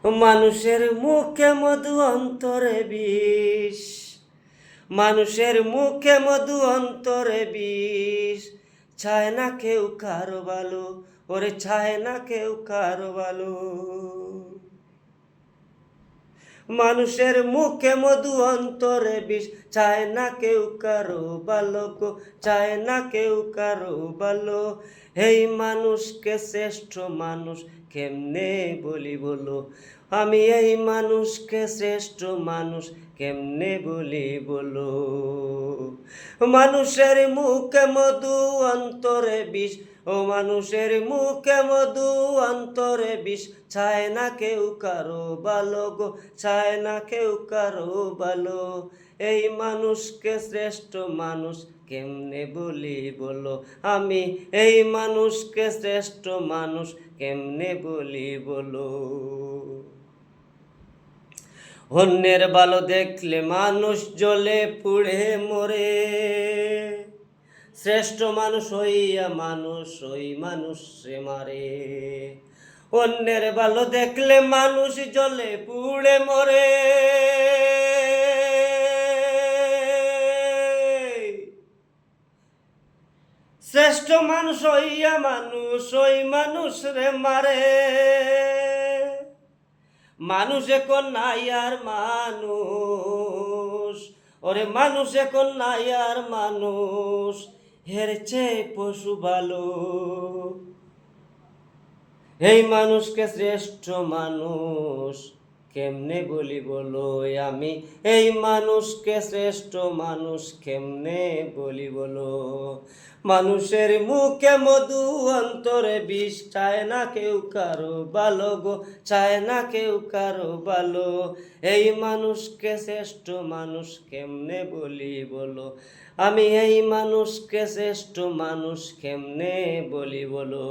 মানুষের মুখে মধু অন্তরে বিষ, মানুষের মুখে মধু অন্তরে বিষ, চায় না কেউ কারো ভালো, ওরে চায় না কেউ কারো ভালো। মানুষের মুখে মধু অন্তরে বিষ, চায় না কেউ কারো ভালো গো, চায় না কেউ কারো ভালো। এই মানুষকে শ্রেষ্ঠ মানুষ কেমনে বলি বলো, আমি এই মানুষকে শ্রেষ্ঠ মানুষ কেমনে বলি বলো। মানুষের মুখে মধু অন্তরে বিষ, ও মানুষের মুখে মধু অন্তরে বিষ, চায় না কেউ কারো ভালো গো, চায় না কেউ কারো ভালো। এই মানুষকে শ্রেষ্ঠ মানুষ কেমনে বলি বলো, আমি এই মানুষকে শ্রেষ্ঠ মানুষ কেমনে বলি বলো। অন্যের ভালো দেখলে মানুষ জ্বলে পুড়ে মরে, শ্রেষ্ঠ মানুষ হইয়া মানুষ ওই মানুষে মারে। অন্যের ভালো দেখলে মানুষ জ্বলে পুড়ে মরে, শ্রেষ্ঠ মানুষ হইয়া মানুষ ওই মানুষ রে মারে। মানুষ এখন নাই আর মানুষ, ওরে মানুষ এখন নাই আর মানুষ, হের চেয়ে পশু ভালো। এই মানুষকে শ্রেষ্ঠ মানুষ কেমনে বলি বলো, আমি এই মানুষকে শ্রেষ্ঠ মানুষ কেমনে বলি বলো। মানুষের মুখে মধু অন্তরে বিষ, চায় না কেউ কারো ভালো গো, চায় না কেউ কারো ভালো। এই মানুষকে শ্রেষ্ঠ মানুষ কেমনে বলি বলো, আমি এই মানুষকে শ্রেষ্ঠ মানুষ কেমনে বলি বলো।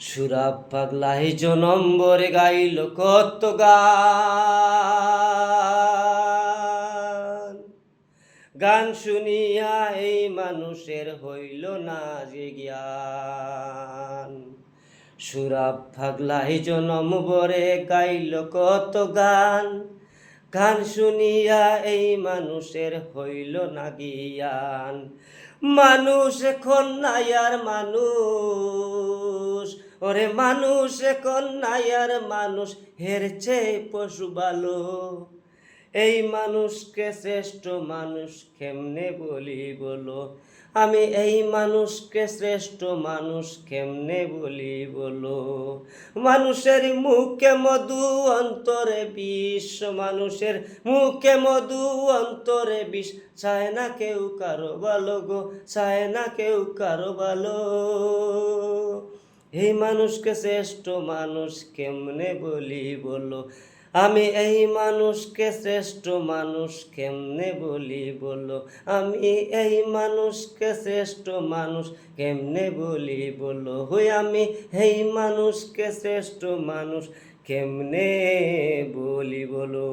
সুরাব পাগলা হিজ নম্বরে গাইল কত গান, গান শুনিয়া এই মানুষের হইল না যে জ্ঞান। সুরাব পাগলা হিজ নম্বরে গাইল কত গান, গান শুনিয়া এই মানুষের হইল না জ্ঞান। মানুষ এখন নাই আর মানুষ, ওরে মানুষ এখন নাই আর মানুষ, হের চেয়ে পশু ভালো। এই মানুষকে শ্রেষ্ঠ মানুষ কেমনে বলি বলো, আমি এই মানুষকে শ্রেষ্ঠ মানুষ কেমনে বলি বলো। মানুষের মুখে মধু অন্তরে বিষ, মানুষের মুখে মধু অন্তরে বিষ, চায় না কেউ কারো ভালো গো, চায় না কেউ কারো ভালো। এই মানুষকে শ্রেষ্ঠ মানুষ কেমনে বলি বলো, আমি এই মানুষকে শ্রেষ্ঠ মানুষ কেমনে বলি বলো, আমি এই মানুষকে শ্রেষ্ঠ মানুষ কেমনে বলি বলো। হই আমি এই মানুষকে শ্রেষ্ঠ মানুষ কেমনে বলি বলো।